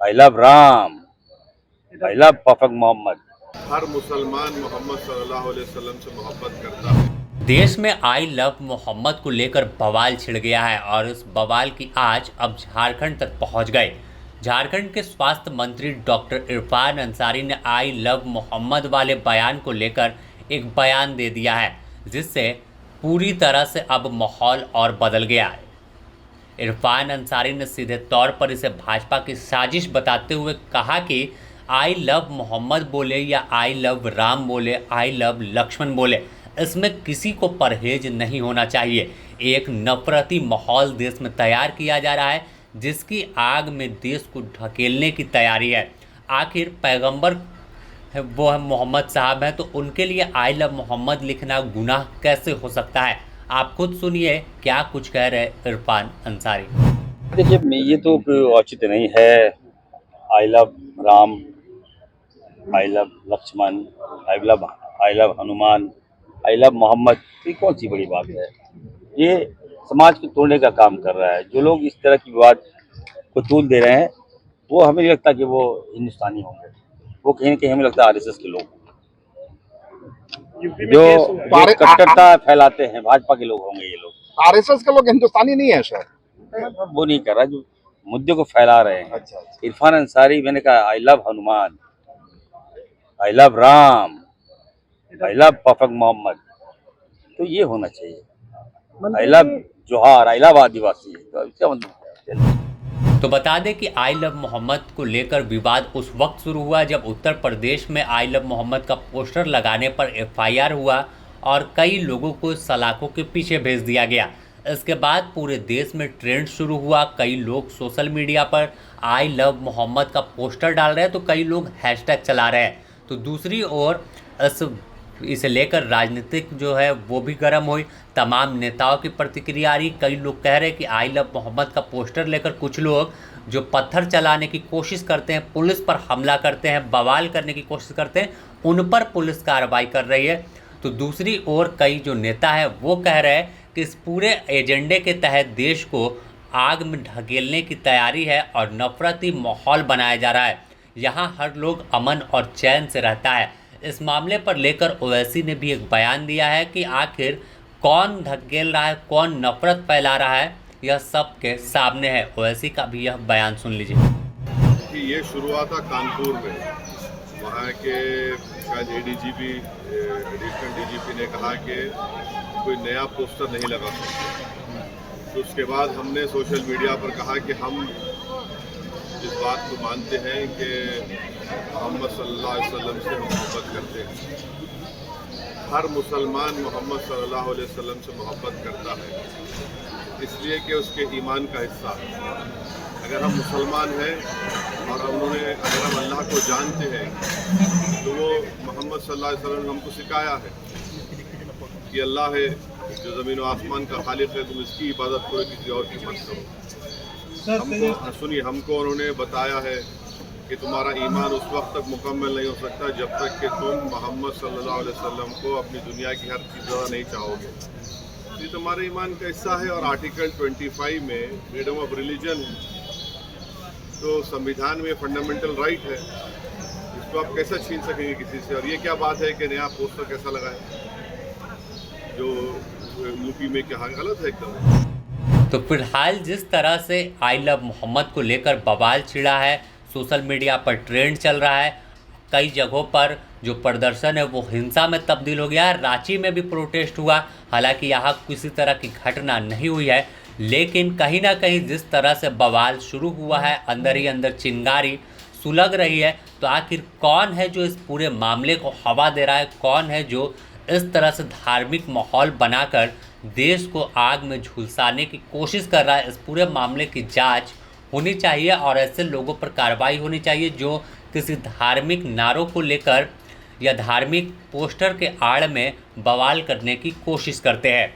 I love Ram, I love perfect Mohammad. हर मुसलमान मोहम्मद सल्लल्लाहु अलैहि वसल्लम से मोहब्बत करता है। देश में आई लव मोहम्मद को लेकर बवाल छिड़ गया है और इस बवाल की आज अब झारखंड तक पहुंच गए। झारखंड के स्वास्थ्य मंत्री डॉक्टर इरफान अंसारी ने आई लव मोहम्मद वाले बयान को लेकर एक बयान दे दिया है, जिससे पूरी तरह से अब माहौल और बदल गया है। इरफान अंसारी ने सीधे तौर पर इसे भाजपा की साजिश बताते हुए कहा कि आई लव मोहम्मद बोले या आई लव राम बोले, आई लव लक्ष्मण बोले, इसमें किसी को परहेज नहीं होना चाहिए। एक नफरती माहौल देश में तैयार किया जा रहा है, जिसकी आग में देश को ढकेलने की तैयारी है। आखिर पैगंबर वो है मोहम्मद साहब हैं, तो उनके लिए आई लव मोहम्मद लिखना गुनाह कैसे हो सकता है? आप खुद सुनिए क्या कुछ कह रहे इरफान अंसारी। देखिए, ये तो कोई औचित्य नहीं है। I love Ram, I love Lakshman, I love Hanuman, I love Mohammad, ये कौन सी बड़ी बात है? ये समाज को तोड़ने का काम कर रहा है। जो लोग इस तरह की विवाद को तूल दे रहे हैं, वो हमें नहीं लगता कि वो हिंदुस्तानी होंगे। वो कहीं न कहीं हमें लगता है आरएसएस के लोग जो कट्टरता फैलाते हैं, भाजपा के लोग होंगे ये लोग। आरएसएस के लोग हिंदुस्तानी नहीं है सर। वो नहीं कर रहा, जो मुद्दे को फैला रहे हैं। अच्छा। इरफान अंसारी, मैंने कहा I love Hanuman, I love Ram, I love perfect Mohammad, तो ये होना चाहिए। आई लव जोहार, आई लव आदिवासी, तो इसका मतलब तो बता दें कि आई लव मोहम्मद को लेकर विवाद उस वक्त शुरू हुआ जब उत्तर प्रदेश में आई लव मोहम्मद का पोस्टर लगाने पर एफआईआर हुआ और कई लोगों को सलाखों के पीछे भेज दिया गया। इसके बाद पूरे देश में ट्रेंड शुरू हुआ। कई लोग सोशल मीडिया पर आई लव मोहम्मद का पोस्टर डाल रहे हैं, तो कई लोग हैशटैग चला रहे हैं। तो दूसरी ओर इसे लेकर राजनीतिक जो है वो भी गर्म हुई। तमाम नेताओं की प्रतिक्रिया आ रही। कई लोग कह रहे हैं कि आई लव मोहम्मद का पोस्टर लेकर कुछ लोग जो पत्थर चलाने की कोशिश करते हैं, पुलिस पर हमला करते हैं, बवाल करने की कोशिश करते हैं, उन पर पुलिस कार्रवाई कर रही है। तो दूसरी ओर कई जो नेता है वो कह रहे हैं कि इस पूरे एजेंडे के तहत देश को आग में ढकेलने की तैयारी है और नफरती माहौल बनाया जा रहा है। यहाँ हर लोग अमन और चैन से रहता है। इस मामले पर लेकर ओवैसी ने भी एक बयान दिया है कि आखिर कौन ढकेल रहा है, कौन नफरत फैला रहा है, यह सबके सामने है। ओवैसी का भी यह बयान सुन लीजिए कि ये शुरू हुआ था कानपुर में। वहाँ के शायद एडीजीपी, एडिशनल डीजीपी ने कहा कि कोई नया पोस्टर नहीं लगा सकते। तो उसके बाद हमने सोशल मीडिया पर कहा कि हम इस बात को मानते हैं कि मोहम्मद सल्लल्लाहु अलैहि वसल्लम से मोहब्बत करते हैं। हर मुसलमान मोहम्मद सल्लल्लाहु अलैहि वसल्लम से मोहब्बत करता है, इसलिए कि उसके ईमान का हिस्सा है। अगर हम मुसलमान हैं और अगर हम अल्लाह को जानते हैं, तो वो मोहम्मद सल्लल्लाहु अलैहि वसल्लम ने हमको सिखाया है कि अल्लाह है जो ज़मीन व आसमान का खालिक है, तुम इसकी इबादत करो, किसी और की मत करो। हमको उन्होंने बताया है कि तुम्हारा ईमान उस वक्त तक मुकम्मल नहीं हो सकता जब तक कि तुम मोहम्मद सल्लल्लाहु अलैहि वसल्लम को अपनी दुनिया की हर चीज़ ज़्यादा नहीं चाहोगे। ये तुम्हारे ईमान का हिस्सा है। और आर्टिकल 25 में फ्रीडम ऑफ रिलीजन है, तो संविधान में फंडामेंटल राइट है, इसको आप कैसे छीन सकेंगे किसी से? और ये क्या बात है कि नया पोस्टर कैसा लगा है जो यूपी में, क्या गलत है एकदम। तो फिलहाल जिस तरह से आई लव मोहम्मद को लेकर बवाल छिड़ा है, सोशल मीडिया पर ट्रेंड चल रहा है, कई जगहों पर जो प्रदर्शन है वो हिंसा में तब्दील हो गया है। रांची में भी प्रोटेस्ट हुआ, हालांकि यहाँ किसी तरह की घटना नहीं हुई है, लेकिन कहीं ना कहीं जिस तरह से बवाल शुरू हुआ है, अंदर ही अंदर चिंगारी सुलग रही है। तो आखिर कौन है जो इस पूरे मामले को हवा दे रहा है? कौन है जो इस तरह से धार्मिक माहौल बनाकर देश को आग में झुलसाने की कोशिश कर रहा है? इस पूरे मामले की जांच होनी चाहिए और ऐसे लोगों पर कार्रवाई होनी चाहिए जो किसी धार्मिक नारों को लेकर या धार्मिक पोस्टर के आड़ में बवाल करने की कोशिश करते हैं।